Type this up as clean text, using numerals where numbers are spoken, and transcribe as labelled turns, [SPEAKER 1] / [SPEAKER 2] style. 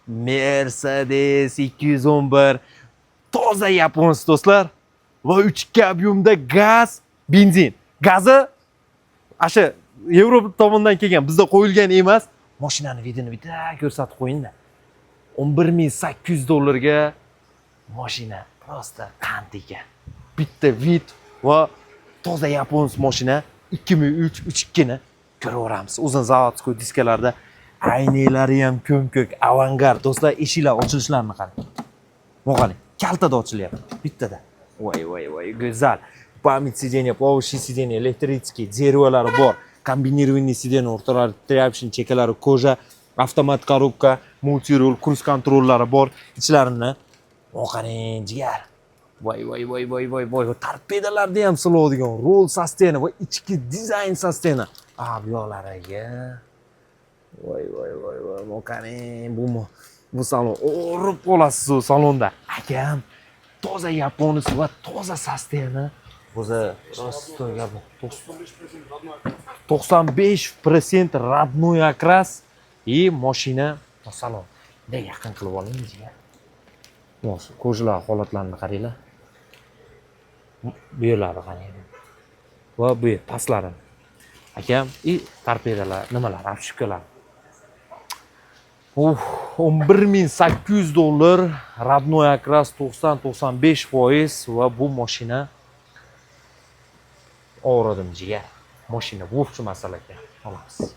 [SPEAKER 1] Mercedes 211 toza yaponskiy do'stlar va 3.2 объемda gaz, benzin. Gazi o'sha Yevropa tomonidan kelgan, bizda qo'yilgan emas. Mashinani videoni bitta ko'rsatib qo'ying-da. $11,800 ga mashina prosta qand ekan. Bitta vid va toza yaponskiy mashina 2003 3.2 ni ko'raveramiz. O'zini zavodskiy diskalarda aynaylari ham ko'm-ko'k, avangard. Do'stlar, eshiklar ochilishlarini qarang. Mo'g'ali, kaltada ochilyapti, bittada. Voy, go'zal. Pamять сиденья, повышенное сиденье, электрический, зервалары bor. Kombinirованный сиденье o'rtalari, traption chekalari koja, avtomat korobka, multirul, kruz kontrollari bor. Ichlarini qarang, jigar. Voy. Torpedalarda ham siladigan roll sistema va ichki dizayn sistema. Bu yoqlariga. Voy. Qarang, bu salon o'rib qolasiz u salonda. Akam, toza yaponskiy va toza sistema. O'zi rosti gap. 95% родной окрас и mashina salon. Bunday yaqin qilib oling jigar. Ko'zlar holatlarini qaranglar. Bu yerlari qarang. Va bu yer pastlari. Akam, torpedalar, nimalar, apshikalar. $11,800 родной окрас 90-95% va bu mashina o'radim jigar. Mashina bu masala ekan. Olamiz.